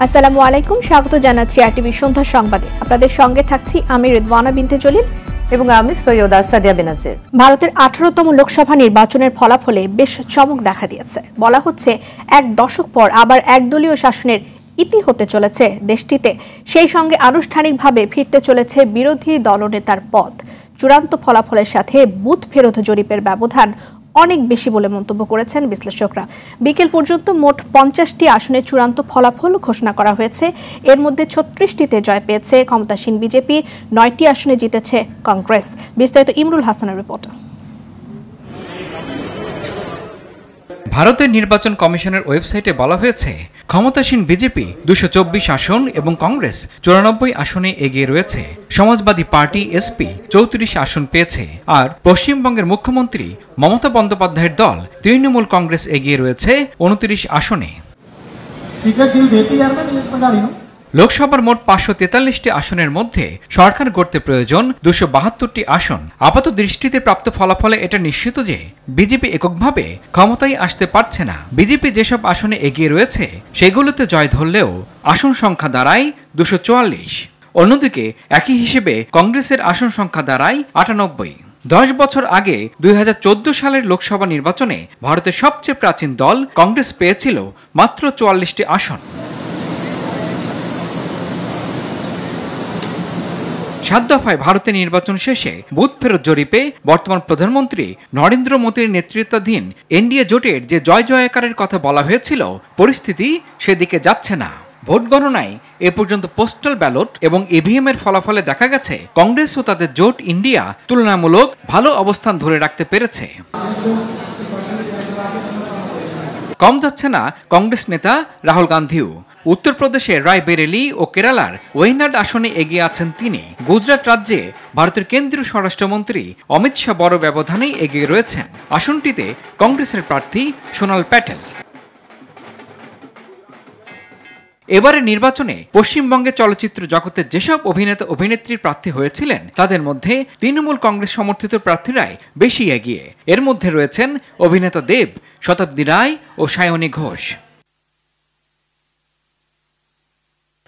আসসালামু আলাইকুম, স্বাগত জানাচ্ছি আরটিভি সন্ধ্যা সংবাদে। আপনাদের সঙ্গে থাকছি আমি রিদওয়ানা বিনতে জলিল এবং আমি সৈয়দা সাদিয়া বেনাজির। ভারতের 18তম লোকসভা নির্বাচনের ফলাফলে বেশ চমক দেখা দিয়েছে। বলা হচ্ছে এক দশক পর আবার একদলীয় শাসনের ইতি হতে চলেছে দেশটিতে। সেই সঙ্গে আনুষ্ঠানিকভাবে ফিরতে চলেছে বিরোধী দলনেতার পদ। চূড়ান্ত ফলাফলের সাথে বুথ ফেরত জরিপের ব্যবধান অনেক বেশি বলে মন্তব্য করেছেন বিশ্লেষকরা। বিকেল পর্যন্ত মোট 50টি আসনে চূড়ান্ত ফলাফল ঘোষণা করা হয়েছে। এর মধ্যে 36টিতে জয় পেয়েছে ক্ষমতাসীন বিজেপি, 9টি আসনে জিতেছে কংগ্রেস। বিস্তারিত ইমরুল হাসানের রিপোর্ট। ভারতের নির্বাচন কমিশনের ওয়েবসাইটে বলা হয়েছে, ক্ষমতাসীন বিজেপি 224 আসন এবং কংগ্রেস 94 আসনে এগিয়ে রয়েছে। সমাজবাদী পার্টি এসপি 34 আসন পেয়েছে, আর পশ্চিমবঙ্গের মুখ্যমন্ত্রী মমতা বন্দ্যোপাধ্যায়ের দল তৃণমূল কংগ্রেস এগিয়ে রয়েছে 29 আসনে। লোকসভার মোট 543টি আসনের মধ্যে সরকার গড়তে প্রয়োজন 272টি আসন। আপাত দৃষ্টিতে প্রাপ্ত ফলাফলে এটা নিশ্চিত যে বিজেপি এককভাবে ক্ষমতায় আসতে পারছে না। বিজেপি যেসব আসনে এগিয়ে রয়েছে সেগুলোতে জয় ধরলেও আসন সংখ্যা দাঁড়ায় 244। অন্যদিকে একই হিসেবে কংগ্রেসের আসন সংখ্যা দাঁড়ায় 98। 10 বছর আগে 2014 সালের লোকসভা নির্বাচনে ভারতের সবচেয়ে প্রাচীন দল কংগ্রেস পেয়েছিল মাত্র 44টি আসন। 7 দফায় ভারতের নির্বাচন শেষে বুথ ফেরত জরিপে বর্তমান প্রধানমন্ত্রী নরেন্দ্র মোদীর নেতৃত্বাধীন এনডিএ জোটের যে জয় জয়কারের কথা বলা হয়েছিল, পরিস্থিতি সেদিকে যাচ্ছে না। ভোট গণনায় এ পর্যন্ত পোস্টাল ব্যালট এবং ইভিএম এর ফলাফলে দেখা গেছে কংগ্রেস ও তাদের জোট ইন্ডিয়া তুলনামূলক ভালো অবস্থান ধরে রাখতে পেরেছে। কম যাচ্ছে না কংগ্রেস নেতা রাহুল গান্ধীও। উত্তরপ্রদেশের রায়বেরেলি ও কেরালার ওয়েনাড আসনে এগিয়ে আছেন তিনি। গুজরাট রাজ্যে ভারতের কেন্দ্রীয় স্বরাষ্ট্রমন্ত্রী অমিত শাহ বড় ব্যবধানেই এগিয়ে রয়েছেন। আসনটিতে কংগ্রেসের প্রার্থী সোনাল প্যাটেল। এবারের নির্বাচনে পশ্চিমবঙ্গে চলচ্চিত্র জগতের যেসব অভিনেতা অভিনেত্রীর প্রার্থী হয়েছিলেন তাদের মধ্যে তৃণমূল কংগ্রেস সমর্থিত প্রার্থীরাই বেশি এগিয়ে। এর মধ্যে রয়েছেন অভিনেতা দেব, শতাব্দী রায় ও সায়নী ঘোষ।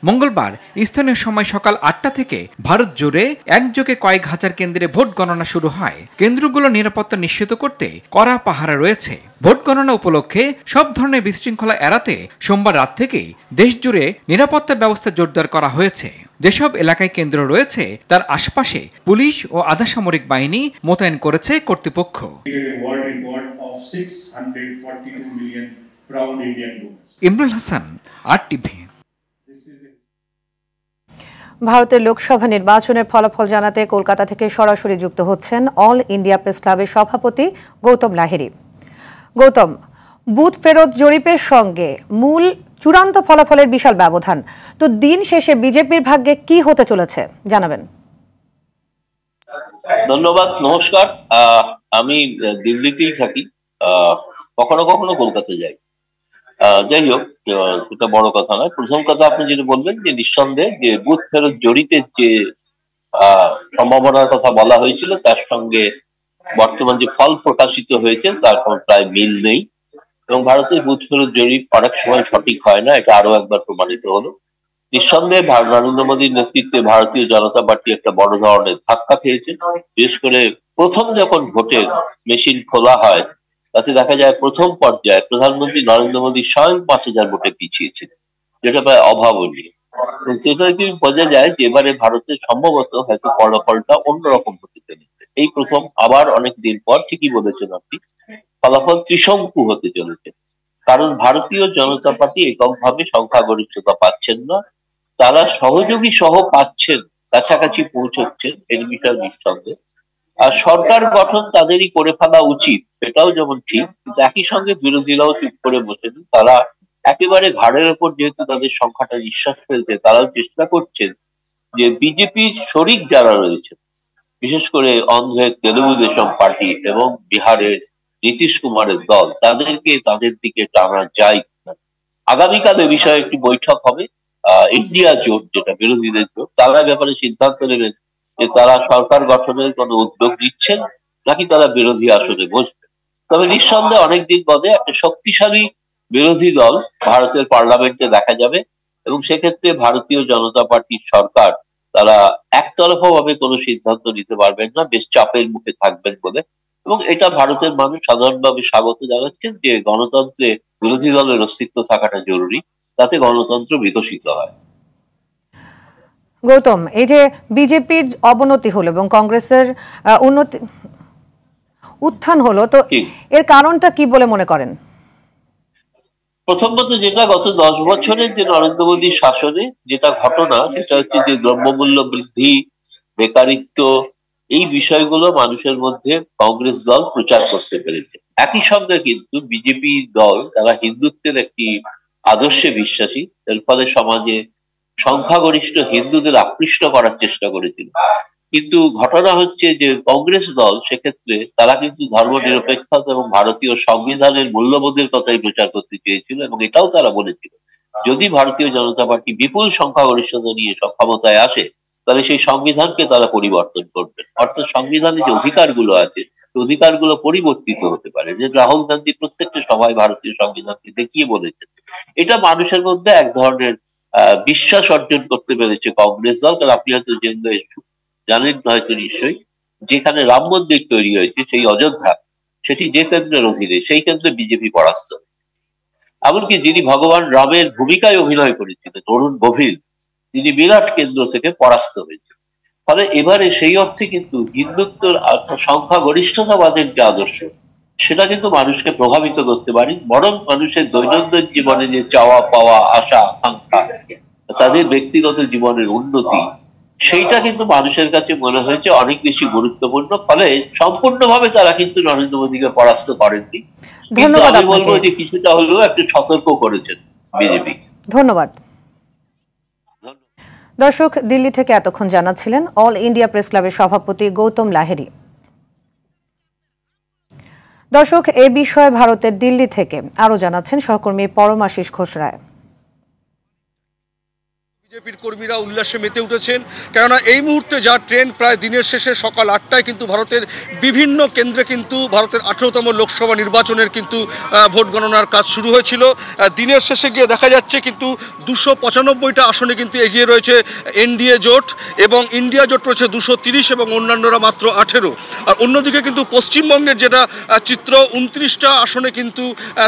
মঙ্গলবার স্থানীয় সময় সকাল 8টা থেকে ভারত জুড়ে একযোগে কয়েক হাজার কেন্দ্রে ভোট গণনা শুরু হয়। কেন্দ্রগুলোর নিরাপত্তা নিশ্চিত করতে কড়া পাহারা রয়েছে। ভোট গণনা উপলক্ষে সব ধরনের বিশৃঙ্খলা এড়াতে সোমবার রাত থেকেই দেশ জুড়ে নিরাপত্তা ব্যবস্থা জোরদার করা হয়েছে। যেসব এলাকায় কেন্দ্র রয়েছে তার আশপাশে পুলিশ ও আধা সামরিক বাহিনী মোতায়েন করেছে কর্তৃপক্ষ। ইমরুল হাসান, আরটিভি। ভারতের লোকসভা নির্বাচনের ফলাফল জানাতে কলকাতা থেকে সরাসরি যুক্ত হচ্ছেন অল ইন্ডিয়া প্রেস ক্লাবের সভাপতি গৌতম লাহিড়ী। গৌতম, বুথ ফেরত জরিপের সঙ্গে মূল চূড়ান্ত ফলাফলের বিশাল ব্যবধান, তো দিন শেষে বিজেপির ভাগ্যে কি হতে চলেছে জানাবেন। ধন্যবাদ, নমস্কার। আমি দিল্লিতেই থাকি, কখনো কখনো কলকাতা যাই। যাই হোক, এটা বড় কথা নয়। প্রথম কথা, আপনি যেটা বলবেন যে নিঃসন্দেহে যে বুথ ফেরত জরিপের যে সম্ভাবনার কথা বলা হয়েছিল তার সঙ্গে বর্তমান যে ফল প্রকাশিত হয়েছে তার কোনো প্রায় মিল নেই, এবং ভারতের বুথ ফেরত জরিপ অনেক সময় সঠিক হয় না, এটা আরো একবার প্রমাণিত হলো। নিঃসন্দেহে নরেন্দ্র মোদীর নেতৃত্বে ভারতীয় জনতা পার্টি একটা বড় ধরনের ধাক্কা খেয়েছে। বিশেষ করে প্রথম যখন ভোটের মেশিন খোলা হয় তাতে দেখা যায় প্রথম পর্যায়ে প্রধানমন্ত্রী নরেন্দ্র মোদী স্বয়ং 5000 ভোটে পিছিয়েছেন, যেটা প্রায় অভাবনীয়। সেটা কিন্তু বোঝা যায় যে এবারে ভারতের সম্ভবত হয়তো ফলাফলটা অন্যরকম হতে চলেছে। এই প্রথম আবার অনেক দিন পর, ঠিকই বলেছেন আপনি, ফলাফল ত্রিশঙ্কু হতে চলেছে। কারণ ভারতীয় জনতা পার্টি এককভাবে সংখ্যাগরিষ্ঠতা পাচ্ছেন না, তারা সহযোগী সহ পাচ্ছেন, কাছাকাছি পৌঁছচ্ছেন, এর বিষয়ে নিঃসন্দেহ। আর সরকার গঠন তাদেরই করে ফেলা উচিত, এটাও যেমন ঠিক, কিন্তু একই সঙ্গে বিরোধীরাও চুপ করে বসেন। তারা একেবারে ঘাড়ের ওপর যেহেতু তাদের সংখ্যাটা নিঃশ্বাস ফেলছে, তারাও চেষ্টা করছেন যে বিজেপির শরিক যারা রয়েছে, বিশেষ করে অন্ধ্রের তেলুগু দেশম পার্টি এবং বিহারের নীতিশ কুমারের দল, তাদেরকে তাদের দিকে টানা যায়। আগামীকাল এ বিষয়ে একটি বৈঠক হবে। ইন্ডিয়া জোট, যেটা বিরোধীদের জোট, তারা ব্যাপারে সিদ্ধান্ত নেবেন যে তারা সরকার গঠনের কোনো উদ্যোগ নিচ্ছেন নাকি তারা বিরোধী আসনে বসবে। তবে নিঃসন্দেহে অনেকদিন বাদে একটা শক্তিশালী বিরোধী দল ভারতের পার্লামেন্টে দেখা যাবে, এবং সেক্ষেত্রে ভারতীয় জনতা পার্টির সরকার তারা একতরফা ভাবে কোনো সিদ্ধান্ত নিতে পারবেন না, বেশ চাপের মুখে থাকবেন বলে। এবং এটা ভারতের মানুষ সাধারণভাবে স্বাগত জানাচ্ছেন যে গণতন্ত্রে বিরোধী দলের অস্তিত্ব থাকাটা জরুরি, তাতে গণতন্ত্র বিকশিত হয়। গৌতম, এই যে বিজেপির অবনতি হলো এবং কংগ্রেসের উত্থান হলো, তো এর কারণটা কি বলে মনে করেন? প্রথমত যেটা গত 10 বছরের যে নরেন্দ্র মোদীর শাসনে যেটা ঘটনা, সেটা হচ্ছে যে দ্রব্যমূল্য বৃদ্ধি, বেকারিত্ব, এই বিষয়গুলো মানুষের মধ্যে কংগ্রেস দল প্রচার করতে পেরেছে। একই সঙ্গে কিন্তু বিজেপি দল তারা হিন্দুত্বের একটি আদর্শে বিশ্বাসী, এর ফলে সমাজে সংখ্যাগরিষ্ঠ হিন্দুদের আকৃষ্ট করার চেষ্টা করেছিল। কিন্তু ঘটনা হচ্ছে যে কংগ্রেস দল সেক্ষেত্রে তারা কিন্তু ধর্মনিরপেক্ষতা এবং ভারতীয় সংবিধানের মূল্যবোধের কথাই প্রচার করতে চেয়েছিল, এবং এটাও তারা বলেছিল যদি ভারতীয় জনতা পার্টি বিপুল সংখ্যাগরিষ্ঠতা নিয়ে ক্ষমতায় আসে তাহলে সেই সংবিধানকে তারা পরিবর্তন করবে, অর্থাৎ সংবিধানে যে অধিকারগুলো আছে অধিকারগুলো পরিবর্তিত হতে পারে। যে রাহুল গান্ধী প্রত্যেকটা সভায় ভারতীয় সংবিধানকে দেখিয়ে বলেছেন। এটা মানুষের মধ্যে এক ধরনের বিশ্বাস অর্জন করতে পেরেছে কংগ্রেস দল। কারণ আপনি হয়তো জানেন হয়তো নিশ্চয়ই, যেখানে রাম মন্দির তৈরি হয়েছে সেই অযোধ্যা, সেটি যে কেন্দ্রের অধীনে, সেই কেন্দ্রে বিজেপি পরাস্ত। এমনকি যিনি ভগবান রামের ভূমিকায় অভিনয় করেছিলেন অরুণ গোভিল, তিনি বিরাট কেন্দ্র থেকে পরাস্ত হয়েছে। ফলে এবারে সেই অর্থে কিন্তু হিন্দুত্বের অর্থাৎ সংখ্যাগরিষ্ঠতাবাদের যে আদর্শ, সেটা কিন্তু মানুষকে প্রভাবিত করতে পারে, বরং মানুষের দৈনন্দিন জীবনে যে চাওয়া পাওয়া, আশা আকাঙ্ক্ষা, তাদের ব্যক্তিগত জীবনের উন্নতি, সেইটা কিন্তু মানুষের কাছে মনে হয়েছে অনেক বেশি গুরুত্বপূর্ণ। ফলে সম্পূর্ণভাবে তারা কিন্তু নরেন্দ্র মোদীকে পরাস্ত করেননি, কিন্তু আমি বলবো যে কিছুটা হলেও একটু সতর্ক করেছেন বিজেপি। ধন্যবাদ। দর্শক, দিল্লি থেকে এতক্ষণ জানাচ্ছিলেন অল ইন্ডিয়া প্রেস ক্লাবের সভাপতি গৌতম লাহিড়ী। দর্শক, এ বিষয়ে ভারতের দিল্লি থেকে আরো জানাচ্ছেন সহকর্মী পরমাশিস ঘোষরায়। বিজেপির কর্মীরা উল্লাসে মেতে উঠেছেন, কেননা এই মুহূর্তে যা ট্রেন প্রায় দিনের শেষে সকাল 8টায় কিন্তু ভারতের বিভিন্ন কেন্দ্রে কিন্তু ভারতের 18তম লোকসভা নির্বাচনের কিন্তু ভোট গণনার কাজ শুরু হয়েছিল। দিনের শেষে গিয়ে দেখা যাচ্ছে কিন্তু 295টা আসনে কিন্তু এগিয়ে রয়েছে এনডিএ জোট, এবং ইন্ডিয়া জোট রয়েছে 230 এবং অন্যান্যরা মাত্র 18। আর অন্যদিকে কিন্তু পশ্চিমবঙ্গের যেটা চিত্র, 29টা আসনে কিন্তু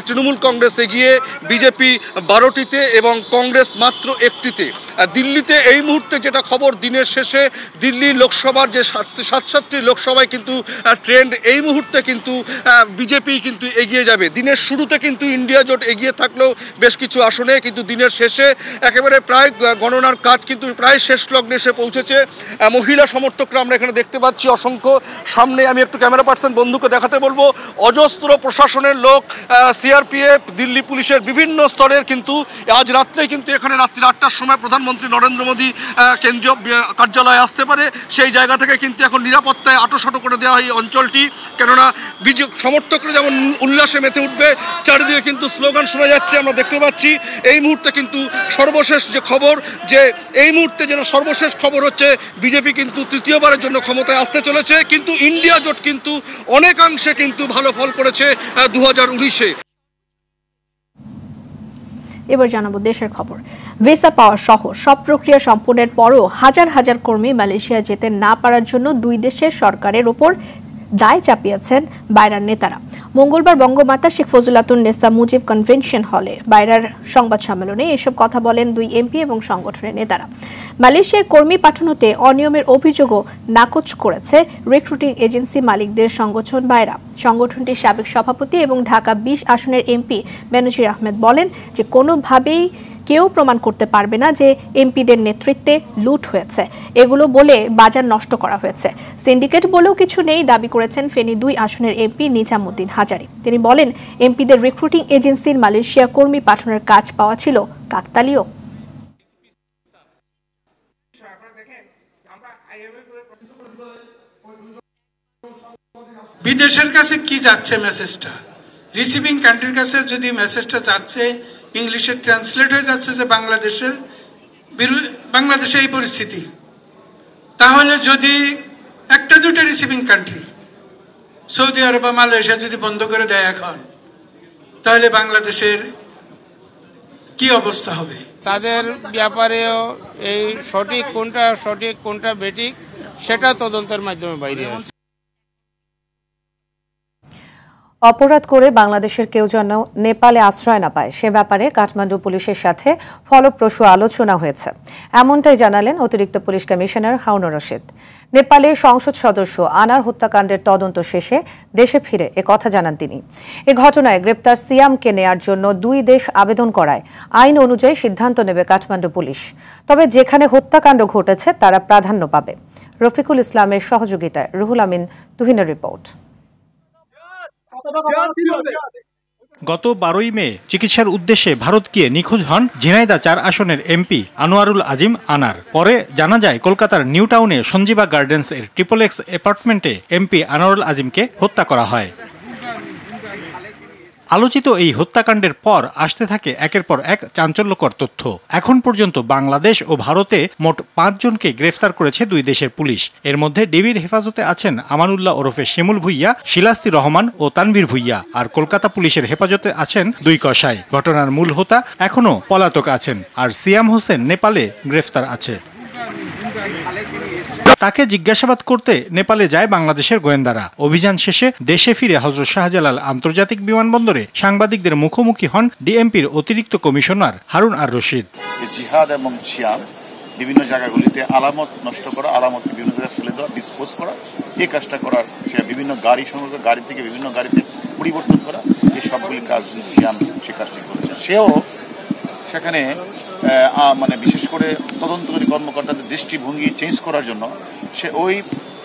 তৃণমূল কংগ্রেস এগিয়ে, বিজেপি 12টিতে এবং কংগ্রেস মাত্র 1টিতে। দিল্লিতে এই মুহূর্তে যেটা খবর, দিনের শেষে দিল্লি লোকসভার যে 7টি লোকসভায় কিন্তু ট্রেন্ড এই মুহূর্তে কিন্তু বিজেপি কিন্তু এগিয়ে যাবে। দিনের শুরুতে কিন্তু ইন্ডিয়া জোট এগিয়ে থাকলেও বেশ কিছু আসনে, কিন্তু দিনের শেষে একেবারে প্রায় গণনার কাজ কিন্তু প্রায় শেষ লগ্নে এসে পৌঁছেছে। মহিলা সমর্থকরা আমরা এখানে দেখতে পাচ্ছি অসংখ্য। সামনে আমি একটু ক্যামেরা পার্সন বন্ধুকে দেখাতে বলবো, অজস্র প্রশাসনের লোক, সিআরপিএফ, দিল্লি পুলিশের বিভিন্ন স্তরের কিন্তু আজ রাত্রে কিন্তু এখানে রাত্রি 8টার সময় প্রধানমন্ত্রী নরেন্দ্র মোদী কেন্দ্রীয় কার্যালয়ে আসতে পারে, সেই জায়গা থেকে কিন্তু এখন নিরাপত্তায় আঁটোসাঁটো করে দেওয়া হয় এই অঞ্চলটি। কেননা সমর্থকরা যেমন উল্লাসে মেতে উঠবে, চারিদিকে কিন্তু স্লোগান শোনা যাচ্ছে আমরা দেখতে পাচ্ছি। এই মুহূর্তে কিন্তু সর্বশেষ যে খবর, যে এই মুহূর্তে যেটা সর্বশেষ খবর হচ্ছে বিজেপি কিন্তু তৃতীয়বারের জন্য ক্ষমতায় আসতে চলেছে, কিন্তু ইন্ডিয়া জোট কিন্তু অনেকাংশে কিন্তু ভালো ফল করেছে 2019-এ। এবার জানাবো দেশের খবর। ভিসা পাওয়া সহ সব প্রক্রিয়া সম্পূর্ণের পরও হাজার হাজার কর্মী মালয়েশিয়া যেতে না পারার জন্য দুই দেশের সরকারের ওপর দায় চাপিয়েছেন বাইরার নেতারা। মঙ্গলবার বঙ্গমাতা শেখ ফজিলাতুন্নেসা মুজিব কনভেনশন হলে বাইরার সংবাদ সম্মেলনে এসব কথা বলেন দুই এমপি এবং সংগঠনের নেতারা। মালয়েশিয়ায় কর্মী পাঠানোতে অনিয়মের অভিযোগও নাকচ করেছে রিক্রুটিং এজেন্সি মালিকদের সংগঠন বাইরা। সংগঠনটির সাবেক সভাপতি এবং ঢাকা 20 আসনের এমপি বেনজির আহমেদ বলেন যে কোনোভাবেই কেউ প্রমাণ করতে পারবে না যে এমপিদের নেতৃত্বে লুট হয়েছে, এগুলো বলে বাজার নষ্ট করা হয়েছে। সিন্ডিকেট বলেও কিছু নেই দাবি করেছেন ফেনী 2 আসনের এমপি নিজামুদ্দিন হাজারী। তিনি বলেন এমপিদের রিক্রুটিং এজেন্সির মালয়েশিয়া কর্মী পাঠানোর কাজ পাওয়া ছিল কাকতালীয়। বিদেশের কাছে কি যাচ্ছে মেসেজটা, রিসিভিং কান্ট্রির কাছে যদি মেসেজটা যাচ্ছে ইংলিশে ট্রান্সলেট হয়ে যাচ্ছে যে বাংলাদেশে এই পরিস্থিতি, তাহলে যদি একটা দুটো রিসিভিং কান্ট্রি সৌদি আরব বা মালয়েশিয়া যদি বন্ধ করে দেয় এখন, তাহলে বাংলাদেশের কি অবস্থা হবে? তাদের ব্যাপারেও এই সঠিক কোনটা বেঠিক সেটা তদন্তের মাধ্যমে বাইরে আসে। অপরাধ করে বাংলাদেশের কেউ যেন নেপালে আশ্রয় না পায় সে ব্যাপারে কাঠমান্ডু পুলিশের সাথে ফলপ্রসূ আলোচনা হয়েছে, এমনটাই জানালেন অতিরিক্ত পুলিশ কমিশনার হারুনুর রশিদ। নেপালে সংসদ সদস্য আনার হত্যাকাণ্ডের তদন্ত শেষে দেশে ফিরে একথা জানান তিনি। এ ঘটনায় গ্রেপ্তার সিয়ামকে নেয়ার জন্য দুই দেশ আবেদন করায় আইন অনুযায়ী সিদ্ধান্ত নেবে কাঠমান্ডু পুলিশ। তবে যেখানে হত্যাকাণ্ড ঘটেছে তারা প্রাধান্য পাবে। রফিকুল ইসলামের সহযোগিতায় রুহুল আমিন তুহিনের রিপোর্ট। গত 12 মে চিকিৎসার উদ্দেশ্যে ভারত গিয়ে নিখোঁজ হন ঝিনাইদহ 4 আসনের এমপি আনোয়ারুল আজিম আনার। পরে জানা যায় কলকাতার নিউ টাউনে সঞ্জীবা গার্ডেন্স এর XXX অ্যাপার্টমেন্টে এমপি আনোয়ারুল আজিমকে হত্যা করা হয়। আলোচিত এই হত্যাকাণ্ডের পর আসতে থাকে একের পর এক চাঞ্চল্যকর তথ্য। এখন পর্যন্ত বাংলাদেশ ও ভারতে মোট 5 জনকে গ্রেফতার করেছে দুই দেশের পুলিশ। এর মধ্যে ডিবির হেফাজতে আছেন আমানুল্লাহ ওরফে শিমুল ভুইয়া, শিলাস্তি রহমান ও তানভীর ভুইয়া, আর কলকাতা পুলিশের হেফাজতে আছেন 2 কসাই। ঘটনার মূল হোতা এখনো পলাতক আছেন, আর সিয়াম হোসেন নেপালে গ্রেফতার আছে। তাকে জিজ্ঞাসাবাদ করতে নেপালে যায় বাংলাদেশের গোয়েন্দারা। অভিযান শেষে দেশে ফিরে হযরত শাহজালাল আন্তর্জাতিক বিমানবন্দরে সাংবাদিকদের মুখোমুখি হন ডিএমপির অতিরিক্ত কমিশনার হারুন আর রশিদ। জিহাদ এবং সিয়াম বিভিন্ন জায়গাগুলিতে আলামত নষ্ট করা, আলামত বিভিন্ন জায়গায় ফেলে দেওয়া, ডিসপোজ করা, এই কাজটা করার সে বিভিন্ন গাড়ি সংগ্রহ, গাড়ি থেকে বিভিন্ন গাড়িতে পরিবর্তন করা, এই সবগুলি কাজ সিয়াম সে কাজটি করেছে। সেও সেখানে মানে বিশেষ করে তদন্তকারী কর্মকর্তাদের দৃষ্টিভঙ্গি চেঞ্জ করার জন্য সে ওই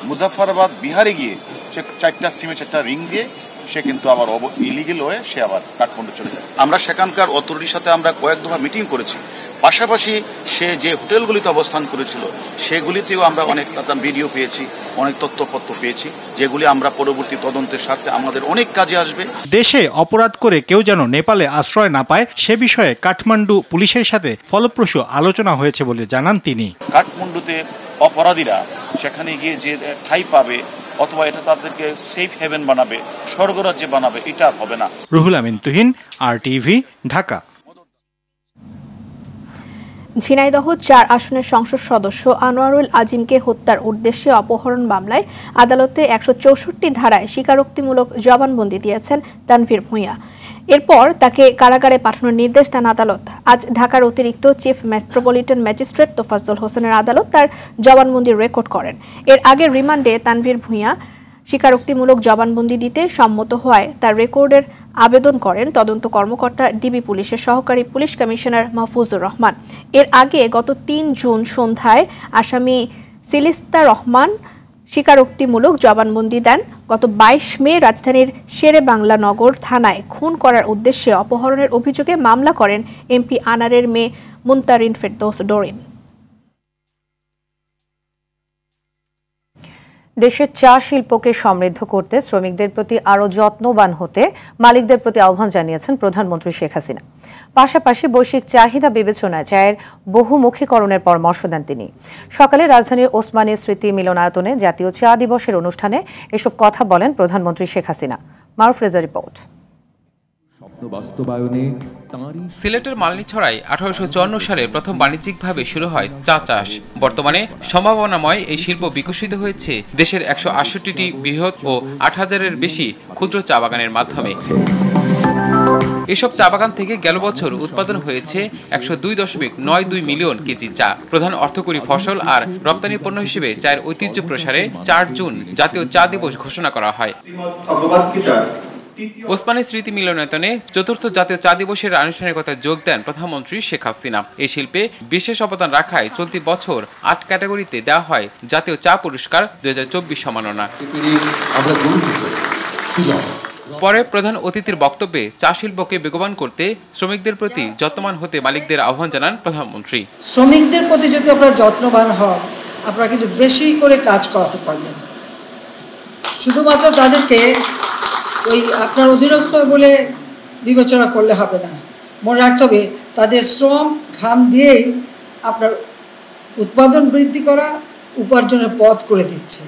মুজাফফরাবাদ বিহারে গিয়ে সে 4টা সিমে 4টা রিং দিয়ে সে কিন্তু আবার ইলিগেল হয়ে সে আবার কাঠমান্ডু চলে যায়। আমরা সেখানকার অথরিটির সাথে আমরা কয়েক দফা মিটিং করেছি। পাশাপাশি সে যে হোটেলগুলিতে অবস্থান করেছিল সেগুলিতেও আমরা অনেক ভিডিও পেয়েছি, অনেক তথ্যপত্র পেয়েছি, যেগুলি আমরা পরবর্তী তদন্তের স্বার্থে আমাদের অনেক কাজে আসবে। দেশে অপরাধ করে কেউ যেন নেপালে আশ্রয় না পায় সে বিষয়ে কাঠমান্ডু পুলিশের সাথে ফলপ্রসূ আলোচনা হয়েছে বলে জানান তিনি। কাঠমান্ডুতে অপরাধীরা সেখানে গিয়ে যে ঠাঁই পাবে অথবা এটা তাদেরকে সেফ হেভেন বানাবে, স্বর্গরাজ্যে বানাবে, এটা আর হবে না। রুহুল আমিন তুহিন, RTV, ঢাকা। ঝিনাইদহ 4 আসনের সংসদ সদস্য আনোয়ারুল আজিমকে হত্যার উদ্দেশ্যে অপহরণ মামলায় আদালতে 164 ধারায় স্বীকারোক্তিমূলক জবানবন্দি দিয়েছেন তানভীর ভুঁইয়া। এরপর তাকে কারাগারে পাঠানোর নির্দেশ দেন আদালত। আজ ঢাকার অতিরিক্ত চিফ মেট্রোপলিটন ম্যাজিস্ট্রেট তোফাজ্জল হোসেনের আদালত তার জবানবন্দি রেকর্ড করেন। এর আগে রিমান্ডে তানভীর ভুঁইয়া স্বীকারোক্তিমূলক জবানবন্দি দিতে সম্মত হওয়ায় তার রেকর্ডের আবেদন করেন তদন্ত কর্মকর্তা ডিবি পুলিশের সহকারী পুলিশ কমিশনার মাহফুজুর রহমান। এর আগে গত 3 জুন সন্ধ্যায় আসামি সিলিস্তা রহমান স্বীকারোক্তিমূলক জবানবন্দি দেন। গত 22 মে রাজধানীর শেরে বাংলা নগর থানায় খুন করার উদ্দেশ্যে অপহরণের অভিযোগে মামলা করেন এমপি আনারের মেয়ে মুনতারিন ফেরদৌস ডোরিন। দেশের চা শিল্পকে সমৃদ্ধ করতে শ্রমিকদের প্রতি আরও যত্নবান হতে মালিকদের প্রতি আহ্বান জানিয়েছেন প্রধানমন্ত্রী শেখ হাসিনা। পাশাপাশি বৈশ্বিক চাহিদা বিবেচনায় চায়ের বহুমুখীকরণের পরামর্শ দেন তিনি। সকালে রাজধানীর ওসমানী স্মৃতি মিলনায়তনে জাতীয় চা দিবসের অনুষ্ঠানে এসব কথা বলেন প্রধানমন্ত্রী শেখ হাসিনা। মারুফ রেজা রিপোর্ট। সিলেটের মালনীছড়ায় 1854 সালে প্রথম বাণিজ্যিকভাবে শুরু হয় চা চাষ। বর্তমানে সম্ভাবনাময় এই শিল্প বিকশিত হয়েছে দেশের 168টি বৃহৎ ও 8000-এর বেশি ক্ষুদ্র চা বাগানের মাধ্যমে। এসব চা বাগান থেকে গেল বছর উৎপাদন হয়েছে 102.92 মিলিয়ন কেজি চা। প্রধান অর্থকরী ফসল আর রপ্তানি পণ্য হিসেবে চায়ের ঐতিহ্য প্রসারে 4 জুন জাতীয় চা দিবস ঘোষণা করা হয়। ওসমানী স্মৃতি মিলনায়তনে ৪র্থ জাতীয় চা দিবসের আনুষ্ঠানিকতায় যোগ দেন প্রধানমন্ত্রী শেখ হাসিনা। এই শিল্পে বিশেষ অবদান রাখায় চলতি বছর 8 ক্যাটাগরিতে দেওয়া হয় জাতীয় চা পুরস্কার 2024 সম্মাননা। পরে প্রধান অতিথির বক্তব্যে চা শিল্পকে বেগবান করতে শ্রমিকদের প্রতি যত্নবান হতে মালিকদের আহ্বান জানান প্রধানমন্ত্রী। শ্রমিকদের প্রতি যদি আপনারা যত্নবান হন, আপনারা কিন্তু বেশি করে কাজ করাতে পারবেন। শুধুমাত্র তাদেরকে ওই আপনার অধীনস্থ বলে বিবেচনা করলে হবে না। মনে রাখতে হবে তাদের শ্রম ঘাম দিয়েই আপনার উৎপাদন বৃদ্ধি করা, উপার্জনের পথ করে দিচ্ছে।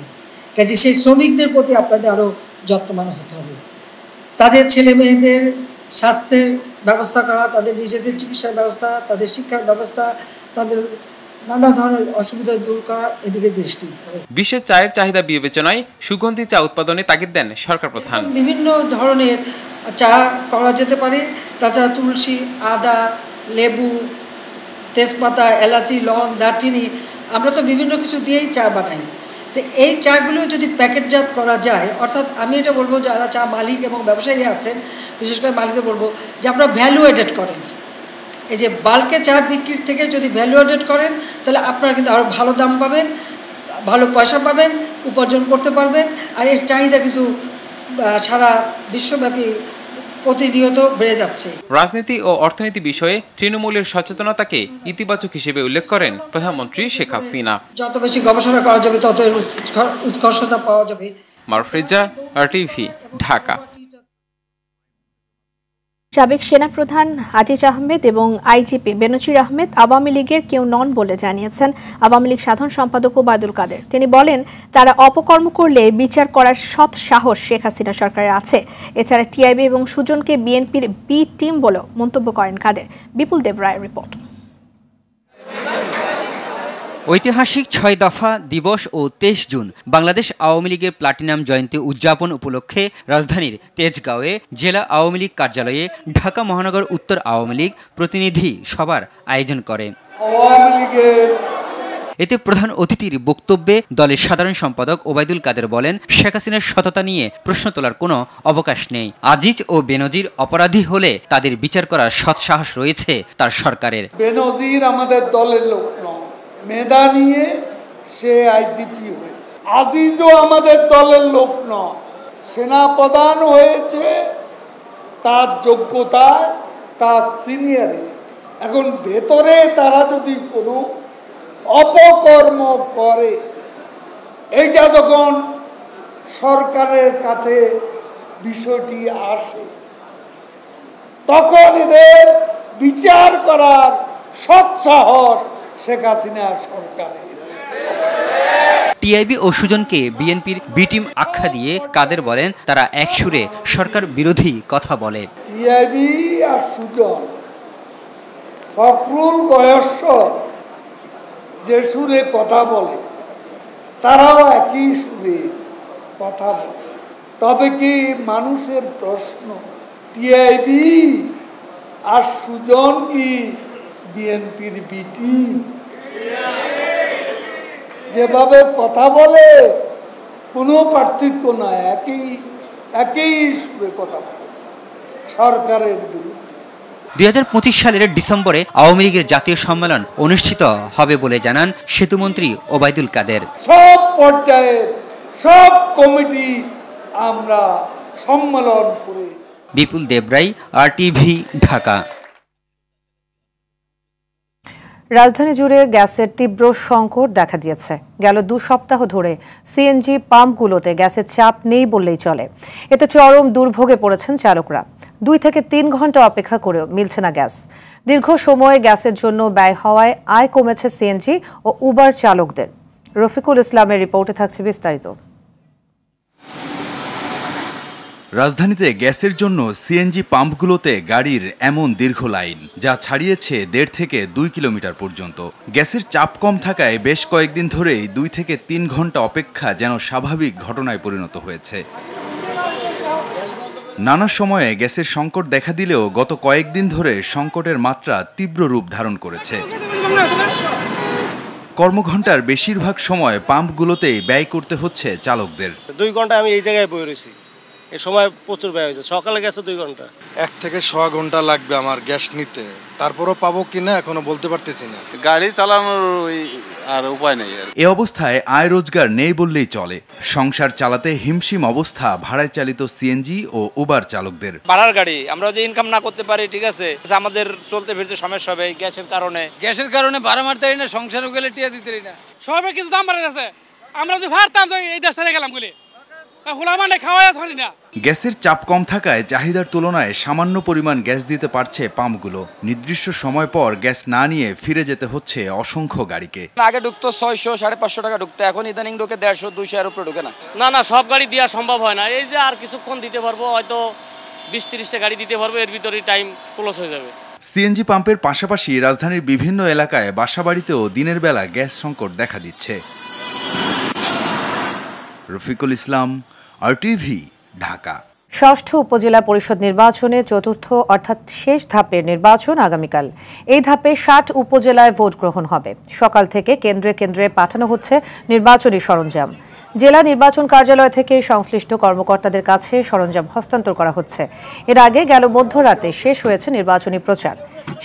কাজে সেই শ্রমিকদের প্রতি আপনাদের আরও যত্নবান হতে হবে। তাদের ছেলে মেয়েদের স্বাস্থ্যের ব্যবস্থা করা, তাদের নিজেদের চিকিৎসার ব্যবস্থা, তাদের শিক্ষার ব্যবস্থা, তাদের নানা ধরনের অসুবিধা দূর করা, এদিকে দৃষ্টি দিতে হবে। বিশ্বের চায়ের চাহিদা বিবেচনায় সুগন্ধি চা উৎপাদনে তাগিদ দেন সরকার প্রধান। বিভিন্ন ধরনের চা করা যেতে পারে, তাছাড়া তুলসী, আদা, লেবু, তেজপাতা, এলাচি, লং, দারচিনি, আমরা তো বিভিন্ন কিছু দিয়েই চা বানাই। তো এই চাগুলো যদি প্যাকেটজাত করা যায়, অর্থাৎ আমি এটা বলবো যারা চা মালিক এবং ব্যবসায়ী আছেন, বিশেষ করে মালিকদের বলবো যে আপনারা ভ্যালু এডেড করেন। এই যে বাল্কে চা বিক্রির থেকে যদি ভ্যালু এডেড করেন, তাহলে আপনারা কিন্তু আরও ভালো দাম পাবেন, ভালো পয়সা পাবেন, উপার্জন করতে পারবেন। আর এর চাহিদা কিন্তু সারা বিশ্বব্যাপী প্রতিনিয়ত বেড়ে যাচ্ছে। রাজনীতি ও অর্থনীতি বিষয়ে তৃণমূলের সচেতনতাকে ইতিবাচক হিসেবে উল্লেখ করেন প্রধানমন্ত্রী শেখ হাসিনা। যত বেশি গবেষণা করা যাবে তত এর উৎকর্ষতা পাওয়া যাবে। মারফেজা, RTV, ঢাকা। সাবেক সেনাপ্রধান আজিজ আহমেদ এবং আইজিপি বেনজির আহমেদ আওয়ামী লীগের কেউ নন বলে জানিয়েছেন আওয়ামী লীগ সাধারণ সম্পাদক ওবায়দুল কাদের। তিনি বলেন, তারা অপকর্ম করলে বিচার করার সৎ সাহস শেখ হাসিনা সরকারের আছে। এছাড়া টিআইবি এবং সুজনকে বিএনপির বি টিম বলেও মন্তব্য করেন কাদের। বিপুল দেব রায়ের রিপোর্ট। ঐতিহাসিক 6 দফা দিবস ও 23 জুন বাংলাদেশ আওয়ামী লীগের প্লাটিনাম জয়ন্তী উদযাপন উপলক্ষে রাজধানীর তেজগাঁওয়ে জেলা আওয়ামী লীগ কার্যালয়ে ঢাকা মহানগর উত্তর আওয়ামী লীগ প্রতিনিধি সভার আয়োজন করে। এতে প্রধান অতিথির বক্তব্যে দলের সাধারণ সম্পাদক ওবায়দুল কাদের বলেন, শেখ হাসিনার সততা নিয়ে প্রশ্ন তোলার কোনো অবকাশ নেই। আজিজ ও বেনজির অপরাধী হলে তাদের বিচার করার সৎ সাহস রয়েছে তার সরকারের। বেনজির আমাদের দলের লোক নয়, মেধা নিয়ে সে আইজিপি হয়েছে। আজিজও আমাদের দলের লোক নয়, সেনা প্রধান হয়েছে তার যোগ্যতায়, তার সিনিয়রিটি। এখন ভেতরে তারা যদি কোনো অপকর্ম করে, এইটা যখন সরকারের কাছে বিষয়টি আসে, তখন এদের বিচার করার সৎসাহস শেখ হাসিনা সরকারের। টিআইবি ও সুজনকে বিএনপির বি টিম আখ্যা দিয়ে কাদের বলেন, তারা এক সুরে সরকার বিরোধী কথা বলে। টিআইবি আর সুজন, ফখরুল গয়েশ্বর যে সুরে কথা বলে, তারাও একই সুরে কথা বলে। তবে কি মানুষের প্রশ্ন, টিআইবি আর সুজন কি বিএনপির বি টিম? যেভাবে কথা বলে কোনো পার্থক্য নয়, একই সুরে কথা বলে সরকারের বিরুদ্ধে। 2025 সালের ডিসেম্বরে আওয়ামী লীগের জাতীয় সম্মেলন অনুষ্ঠিত হবে বলে জানান সেতুমন্ত্রী ওবায়দুল কাদের। সব পর্যায়ের সব কমিটি আমরা সম্মেলন করে। বিপুল দেবরাই, RTV, ঢাকা। রাজধানী জুড়ে গ্যাসের তীব্র সংকট দেখা দিয়েছে। গেল 2 সপ্তাহ ধরে সিএনজি পাম্পগুলোতে গ্যাসের চাপ নেই বললেই চলে। এতে চরম দুর্ভোগে পড়েছেন চালকরা। 2 থেকে 3 ঘন্টা অপেক্ষা করেও মিলছে না গ্যাস। দীর্ঘ সময় গ্যাসের জন্য ব্যয় হওয়ায় আয় কমেছে সিএনজি ও উবার চালকদের। রফিকুল ইসলামের রিপোর্টে থাকছে বিস্তারিত। রাজধানীতে গ্যাসের জন্য সিএনজি পাম্পগুলোতে গাড়ির এমন দীর্ঘ লাইন, যা ছাড়িয়েছে 1.5 থেকে 2 কিলোমিটার পর্যন্ত। গ্যাসের চাপ কম থাকায় বেশ কয়েকদিন ধরেই 2 থেকে 3 ঘন্টা অপেক্ষা যেন স্বাভাবিক ঘটনায় পরিণত হয়েছে। নানা সময়ে গ্যাসের সংকট দেখা দিলেও গত কয়েকদিন ধরে সংকটের মাত্রা তীব্র রূপ ধারণ করেছে। কর্মঘণ্টার বেশিরভাগ সময় পাম্পগুলোতেই ব্যয় করতে হচ্ছে চালকদের। 2 ঘন্টা আমি এই জায়গায় বসে রয়েছি, এই সময় প্রচুর ব্যয় হয়েছে। সকালে গেছে 2 ঘন্টা, 1 থেকে 1.5 ঘন্টা লাগবে আমার গ্যাস নিতে, তারপরও পাবো কিনা এখনো বলতে পারতেছি না। গাড়ি চালানোর আর উপায় নেই। এ অবস্থায় আয় রোজগার নেই বললেই চলে। সংসার চালাতে হিমশিম অবস্থা ভাড়ায় চালিত সিএনজি ও উবার চালকদের। ভাড়ার গাড়ি আমরা যদি ইনকাম না করতে পারি, ঠিক আছে, আমাদের চলতে ফিরতে সমস্যা হবে গ্যাসের কারণে ভাড়া মারতে পারি না, সংসারও গেলে টিয়া দিতে পারি না। সবে কিছু দাম বাড়ে গেছে, আমরা যদি ভাড়তাম তো এই দেশ ছেড়ে গেলাম বলে গ্যাসের চাপ কম থাকায় চাহিদার তুলনায় সামান্য পরিমাণ গ্যাস দিতে পারছে পাম্পগুলো। নির্দিষ্ট সময় পর গ্যাস না নিয়ে ফিরে যেতে হচ্ছে অসংখ্য গাড়িকে। আগে ঢুকতো 600-550 টাকা ঢুকতো, এখন ইদানিং ঢুকে 150-200 এর উপরে ঢুকে না। সব গাড়ি দেওয়া সম্ভব হয় না। এই যে আর কিছুক্ষণ দিতে পারবো, হয়তো 20-30টা গাড়ি দিতে পারবো, এর ভিতরে টাইম ক্লোজ হয়ে যাবে। সিএনজি পাম্পের পাশাপাশি রাজধানীর বিভিন্ন এলাকায় বাসাবাড়িতেও দিনের বেলা গ্যাস সংকট দেখা দিচ্ছে। রফিকুল ইসলাম, RTV, ঢাকা। ষষ্ঠ উপজেলা পরিষদ নির্বাচনে চতুর্থ অর্থাৎ শেষ ধাপের নির্বাচন আগামীকাল। এই ধাপে 60 উপজেলায় ভোট গ্রহণ হবে। সকাল থেকে কেন্দ্রে কেন্দ্রে পাঠানো হচ্ছে নির্বাচনী সরঞ্জাম। জেলা নির্বাচন কার্যালয় থেকে সংশ্লিষ্ট কর্মকর্তাদের কাছে সরঞ্জাম হস্তান্তর করা হচ্ছে। এর আগে গেল মধ্যরাতে শেষ হয়েছে নির্বাচনী প্রচার।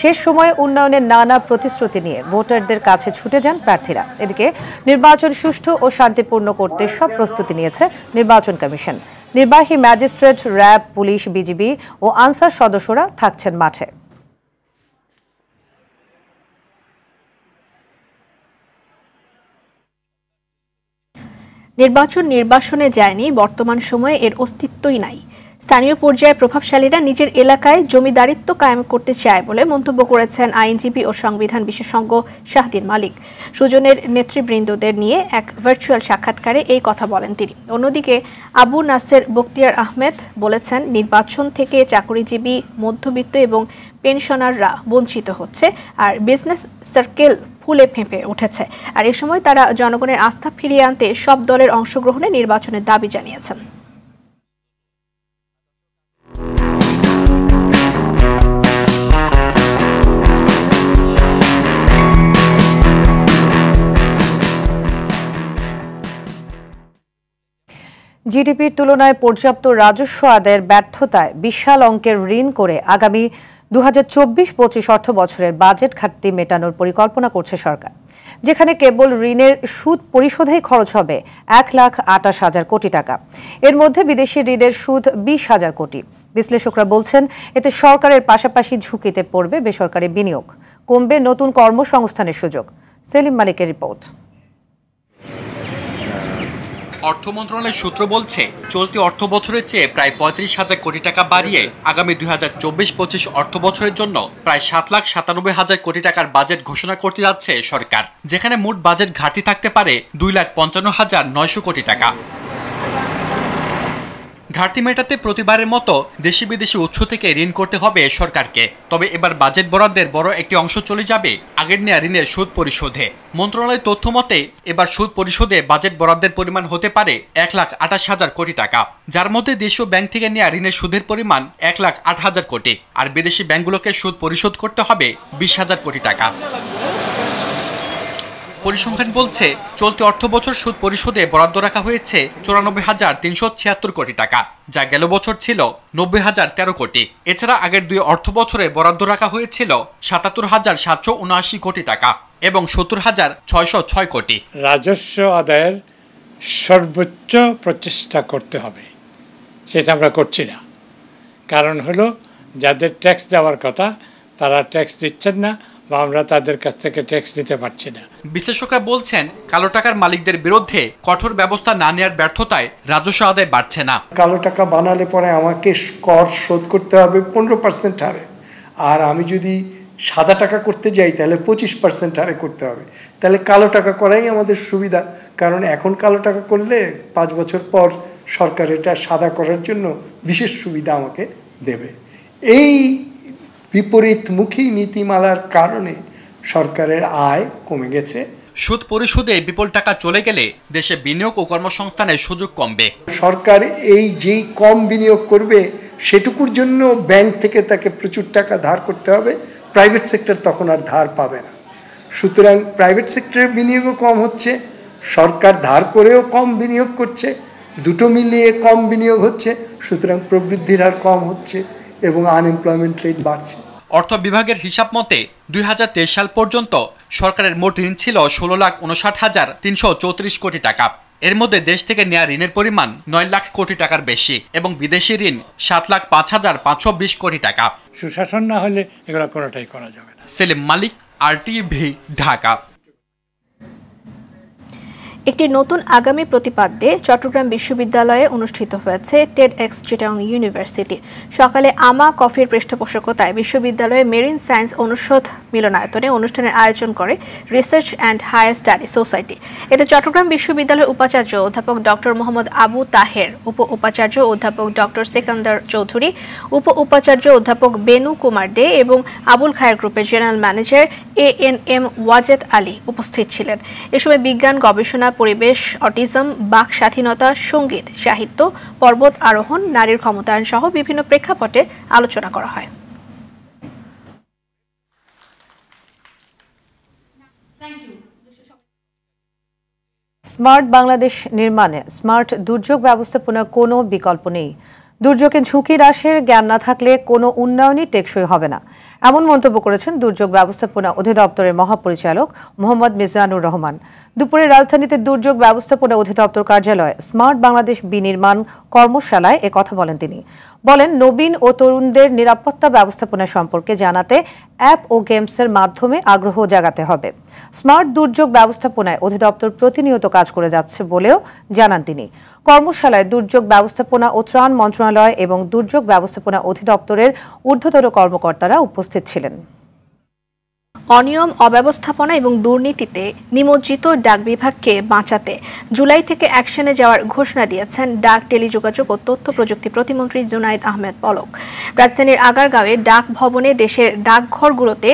শেষ সময়ে উন্নয়নের নানা প্রতিশ্রুতি নিয়ে ভোটারদের কাছে ছুটে যান প্রার্থীরা। এদিকে নির্বাচন সুষ্ঠু ও শান্তিপূর্ণ করতে সব প্রস্তুতি নিয়েছে নির্বাচন কমিশন। নির্বাহী ম্যাজিস্ট্রেট, র্যাব, পুলিশ, বিজিবি ও আনসার সদস্যরা থাকছেন মাঠে। নির্বাচনে যায়নি, বর্তমান সময়ে এর অস্তিত্বই নাই। স্থানীয় পর্যায়ে প্রভাবশালীরা নিজের এলাকায় জমিদারিত্ব কায়েম করতে চায় বলে মন্তব্য করেছেন আইনজীবী ও সংবিধান বিশেষজ্ঞ শাহদিন মালিক। সুজনের নেতৃবৃন্দদের নিয়ে এক ভার্চুয়াল সাক্ষাৎকারে এই কথা বলেন তিনি। অন্যদিকে আবু নাসের বখতিয়ার আহমেদ বলেছেন, নির্বাচন থেকে চাকরিজীবী, মধ্যবিত্ত এবং পেনশনাররা বঞ্চিত হচ্ছে, আর বিজনেস সার্কেল ফুলে ফেঁপে উঠেছে। আর এ সময় তারা জনগণের আস্থা ফিরিয়ে আনতে সব দলের অংশগ্রহণে নির্বাচনের দাবি জানিয়েছেন। জিডিপির তুলনায় পর্যাপ্ত রাজস্ব আদায়ের ব্যর্থতায় বিশাল অঙ্কের ঋণ করে আগামী 2024-25 অর্থ বছরের বাজেট ঘাটতি মেটানোর পরিকল্পনা করছে সরকার, যেখানে কেবল ঋণের সুদ পরিশোধেই খরচ হবে 1,28,000 কোটি টাকা। এর মধ্যে বিদেশি ঋণের সুদ 20,000 কোটি। বিশ্লেষকরা বলছেন, এতে সরকারের পাশাপাশি ঝুঁকিতে পড়বে বেসরকারি বিনিয়োগ, কমবে নতুন কর্মসংস্থানের সুযোগ। সেলিম মালিকের রিপোর্ট। অর্থ মন্ত্রণালয়ের সূত্র বলছে, চলতি অর্থ বছরের চেয়ে প্রায় 35,000 কোটি টাকা বাড়িয়ে আগামী 2024-25 অর্থ বছরের জন্য প্রায় 7,97,000 কোটি টাকার বাজেট ঘোষণা করতে যাচ্ছে সরকার, যেখানে মোট বাজেট ঘাটতি থাকতে পারে 2,55,900 কোটি টাকা। ঘাটতি মেটাতে প্রতিবারের মতো দেশি বিদেশি উৎস থেকে ঋণ করতে হবে সরকারকে। তবে এবার বাজেট বরাদ্দের বড় একটি অংশ চলে যাবে আগের নেওয়া ঋণের সুদ পরিশোধে। মন্ত্রণালয়ের তথ্য মতে এবার সুদ পরিশোধে বাজেট বরাদ্দের পরিমাণ হতে পারে 1,28,000 কোটি টাকা, যার মধ্যে দেশীয় ব্যাংক থেকে নেওয়া ঋণের সুদের পরিমাণ 1,08,000 কোটি, আর বিদেশি ব্যাংকগুলোকে সুদ পরিশোধ করতে হবে 20,000 কোটি টাকা। পরিসংখ্যান বলছে, চলতি অর্থ বছর সুদ পরিশোধে বরাদ্দ রাখা হয়েছে 94,376 কোটি টাকা, যা গেল বছর ছিল 90,013 কোটি। এছাড়া আগের 2 অর্থ বছরে বরাদ্দ রাখা হয়েছিল 77,779 কোটি টাকা এবং 70,606 কোটি। রাজস্ব আদায়ের সর্বোচ্চ প্রচেষ্টা করতে হবে, সেটা আমরা করছি না। কারণ হলো, যাদের ট্যাক্স দেওয়ার কথা তারা ট্যাক্স দিচ্ছেন না, বা আমরা তাদের কাছ থেকে ট্যাক্স দিতে পারছি না। বিশ্লেষকরা বলছেন, কালো টাকার মালিকদের বিরুদ্ধে কঠোর ব্যবস্থা না নেওয়ার ব্যর্থতায় রাজস্ব আদায় বাড়ছে না। কালো টাকা বানালে পরে আমাকে কর শোধ করতে হবে 15% হারে, আর আমি যদি সাদা টাকা করতে যাই তাহলে 25% হারে করতে হবে। তাহলে কালো টাকা করাই আমাদের সুবিধা, কারণ এখন কালো টাকা করলে 5 বছর পর সরকার এটা সাদা করার জন্য বিশেষ সুবিধা আমাকে দেবে। এই বিপরীতমুখী নীতিমালার কারণে সরকারের আয় কমে গেছে। সুদ পরিশোধে বিপুল টাকা চলে গেলে দেশে বিনিয়োগ ও কর্মসংস্থানের সুযোগ কমবে। সরকার যেই কম বিনিয়োগ করবে সেটুকুর জন্য ব্যাংক থেকে তাকে প্রচুর টাকা ধার করতে হবে, প্রাইভেট সেক্টর তখন আর ধার পাবে না। সুতরাং প্রাইভেট সেক্টরের বিনিয়োগও কম হচ্ছে, সরকার ধার করেও কম বিনিয়োগ করছে, দুটো মিলিয়ে কম বিনিয়োগ হচ্ছে, সুতরাং প্রবৃদ্ধির হার কম হচ্ছে এবং আনএমপ্লয়মেন্ট রেট বাড়ছে। অর্থ বিভাগের হিসাব মতে 2023 সাল পর্যন্ত সরকারের মোট ঋণ ছিল 16,59,334 কোটি টাকা। এর মধ্যে দেশ থেকে নেওয়া ঋণের পরিমাণ 9 লাখ কোটি টাকার বেশি এবং বিদেশি ঋণ 7,05,520 কোটি টাকা। সুশাসন না হলে এগুলো কোনোটাই করা যাবে না। সেলিম মালিক, RTV, ঢাকা। একটি নতুন আগামী প্রতিপাদ্যে চট্টগ্রাম বিশ্ববিদ্যালয়ে অনুষ্ঠিত হয়েছে টেডএক্স চিটাগং ইউনিভার্সিটি। সকালে আমা কফির পৃষ্ঠপোষকতায় বিশ্ববিদ্যালয়ে মেরিন সায়েন্স অনুষদ মিলনায়তনে অনুষ্ঠানের আয়োজন করে research and higher study society. এতে চট্টগ্রাম বিশ্ববিদ্যালয়ের উপাচার্য অধ্যাপক ডক্টর মোহাম্মদ আবু তাহের, উপ উপাচার্য অধ্যাপক ডক্টর সেকান্দার চৌধুরী, উপ উপাচার্য অধ্যাপক বেনু কুমার দে এবং আবুল খায়ের গ্রুপের general manager ANM Wajed Ali উপস্থিত ছিলেন। এ সময় বিজ্ঞান, গবেষণা, পরিবেশ, অটিজম, বাক স্বাধীনতা, সঙ্গীত, সাহিত্য, পর্বত আরোহণ, নারীর ক্ষমতায়ন সহ বিভিন্ন প্রেক্ষাপটে আলোচনা করা হয়। স্মার্ট বাংলাদেশ নির্মাণে স্মার্ট দুর্যোগ ব্যবস্থাপনার কোনো বিকল্প নেই। দুর্যোগে ঝুঁকি হ্রাসের জ্ঞান না থাকলে কোনো উন্নয়নই টেকসই হবে না, এমন মন্তব্য করেছেন দুর্যোগ ব্যবস্থাপনা অধিদপ্তরের মহাপরিচালক মোহাম্মদ মিজানুর রহমান। দুপুরে রাজধানীতে দুর্যোগ ব্যবস্থাপনা অধিদপ্তর কার্যালয়ে স্মার্ট বাংলাদেশ বিনির্মাণ কর্মশালায় কথা বলেন তিনি। বলেন, নবীন ও তরুণদের নিরাপত্তা ব্যবস্থাপনা সম্পর্কে জানাতে অ্যাপ ও গেমসের মাধ্যমে আগ্রহ জাগাতে হবে। স্মার্ট দুর্যোগ ব্যবস্থাপনায় অধিদপ্তর প্রতিনিয়ত কাজ করে যাচ্ছে বলেও জানান তিনি। কর্মশালায় দুর্যোগ ব্যবস্থাপনা ও ত্রাণ মন্ত্রণালয় এবং দুর্যোগ ব্যবস্থাপনা অধিদপ্তরের ঊর্ধ্বতন কর্মকর্তারা উপস্থিত ছিলেন। অনিয়ম, অব্যবস্থাপনা এবং দুর্নীতিতে নিমজ্জিত ডাক বিভাগকে বাঁচাতে জুলাই থেকে অ্যাকশনে যাওয়ার ঘোষণা দিয়েছেন ডাক, টেলিযোগাযোগ ও তথ্য প্রযুক্তি প্রতিমন্ত্রী জুনাইদ আহমেদ পলক। রাজধানীর আগারগাঁওয়ে ডাক ভবনে দেশের ডাকঘরগুলোতে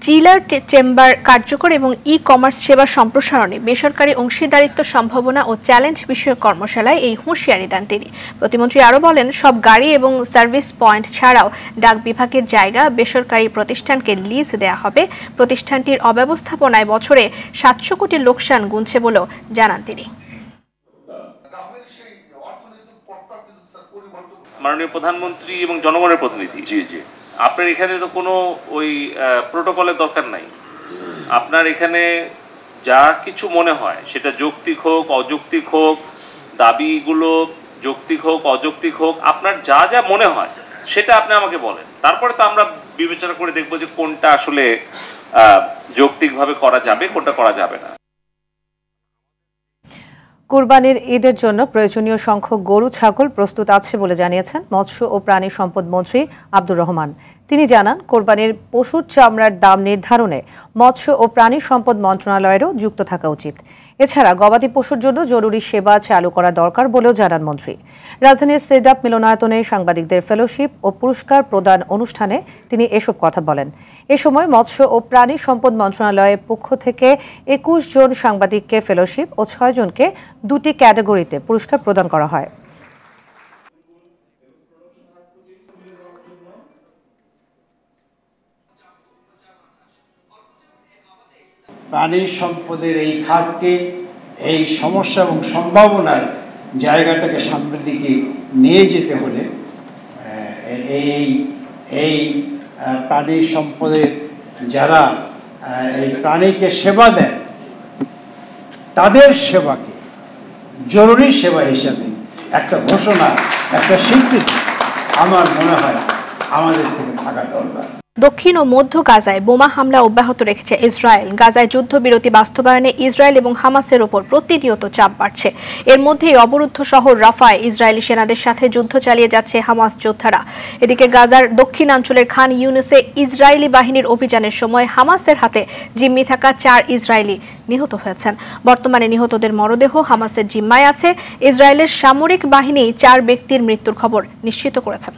চিলার চেম্বার কার্যকর এবং ই-কমার্স সেবা সম্প্রসারণে বেসরকারি অংশীদারিত্ব সম্ভাবনা ও চ্যালেঞ্জ বিষয়ক কর্মশালায় এই হুঁশিয়ারি দেন তিনি। প্রতিমন্ত্রী আরও বলেন, সব গাড়ি এবং সার্ভিস পয়েন্ট ছাড়াও ডাক বিভাগের জায়গা বেসরকারি প্রতিষ্ঠানকে লিজ দেয়া হবে। প্রতিষ্ঠানটির অব্যবস্থাপনায় বছরে 700 কোটি লোকসান গুনছে বলেও জানান তিনি। মাননীয় প্রধানমন্ত্রী এবং জনগণের প্রতিনিধি, আপনার এখানে তো কোনো ওই প্রোটোকলের দরকার নাই। আপনার এখানে যা কিছু মনে হয় সেটা যৌক্তিক হোক, অযৌক্তিক হোক, দাবিগুলো যৌক্তিক হোক, অযৌক্তিক হোক, আপনার যা যা মনে হয় সেটা আপনি আমাকে বলেন। তারপরে তো আমরা বিবেচনা করে দেখবো যে কোনটা আসলে যৌক্তিকভাবে করা যাবে, কোনটা করা যাবে না। কুরবানির ঈদের জন্য প্রয়োজনীয় সংখ্যক গরু, ছাগল প্রস্তুত আছে বলে জানিয়েছেন মৎস্য ও প্রাণী সম্পদ মন্ত্রী আব্দুর রহমান। তিনি জানান, কোরবানির পশুর চামড়ার দাম নির্ধারণে মৎস্য ও প্রাণী সম্পদ মন্ত্রণালয়েরও যুক্ত থাকা উচিত। এছাড়া গবাদি পশুর জন্য জরুরি সেবা চালু করা দরকার বলেও জানান মন্ত্রী। রাজধানীর সেডাপ মিলনায়তনে সাংবাদিকদের ফেলোশিপ ও পুরস্কার প্রদান অনুষ্ঠানে তিনি এসব কথা বলেন। এ সময় মৎস্য ও প্রাণী সম্পদ মন্ত্রণালয়ের পক্ষ থেকে 21 জন সাংবাদিককে ফেলোশিপ ও 6 জনকে 2টি ক্যাটাগরিতে পুরস্কার প্রদান করা হয়। প্রাণী সম্পদের এই খাতকে, এই সমস্যা এবং সম্ভাবনার জায়গাটাকে সামনের দিকে নিয়ে যেতে হলে এই প্রাণী সম্পদের যারা এই প্রাণীকে সেবা দেন তাদের সেবাকে জরুরি সেবা হিসাবে একটা ঘোষণা, একটা স্বীকৃতি আমার মনে হয় আমাদের থেকে থাকা দরকার। দক্ষিণ ও মধ্য গাজায় বোমা হামলা অব্যাহত রেখেছে ইসরায়েল। গাজায় যুদ্ধবিরতি বাস্তবায়নে ইসরায়েল এবং হামাসের ওপর প্রতিনিয়ত চাপ বাড়ছে। এর মধ্যেই অবরুদ্ধ শহর রাফায় ইসরায়েলি সেনাদের সাথে যুদ্ধ চালিয়ে যাচ্ছে হামাস যোদ্ধারা। এদিকে গাজার দক্ষিণাঞ্চলের খান ইউনিসে ইসরায়েলি বাহিনীর অভিযানের সময় হামাসের হাতে জিম্মি থাকা 4 ইসরায়েলি নিহত হয়েছেন। বর্তমানে নিহতদের মরদেহ হামাসের জিম্মায় আছে। ইসরায়েলের সামরিক বাহিনী 4 ব্যক্তির মৃত্যুর খবর নিশ্চিত করেছেন।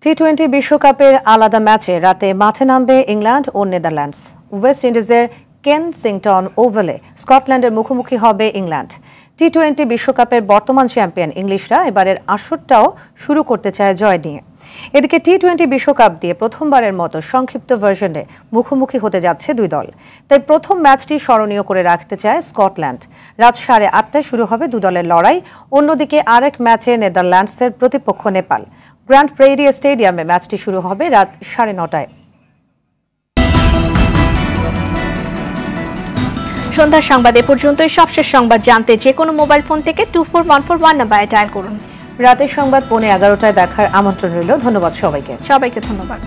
টি-20 বিশ্বকাপের আলাদা ম্যাচে রাতে মাঠে নামবে ইংল্যান্ড ও নেদারল্যান্ডস। ওয়েস্ট ইন্ডিজের কেনসিংটন ওভালে স্কটল্যান্ডের মুখোমুখি হবে ইংল্যান্ড। টি-20 বিশ্বকাপের বর্তমান চ্যাম্পিয়ন ইংলিশরা এবারের আসরটাও শুরু করতে চায় জয় নিয়ে। এদিকে টি-20 বিশ্বকাপ দিয়ে প্রথমবারের মতো সংক্ষিপ্ত ভার্সনে মুখোমুখি হতে যাচ্ছে 2 দল। তাই প্রথম ম্যাচটি স্মরণীয় করে রাখতে চায় স্কটল্যান্ড। রাত 8:30টায় শুরু হবে 2 দলের লড়াই। অন্যদিকে আরেক ম্যাচে নেদারল্যান্ডসের প্রতিপক্ষ নেপাল। গ্র্যান্ড প্রেইরি স্টেডিয়ামে ম্যাচটি শুরু হবে রাত 9:30টায়। সন্ধ্যার সংবাদ এ পর্যন্তই। সবশেষ সংবাদ জানতে যে কোনো মোবাইল ফোন থেকে 24141 নাম্বারে ডায়াল করুন। রাতের সংবাদ 11:15টায় দেখার আমন্ত্রণ রইল। ধন্যবাদ সবাইকে। ধন্যবাদ।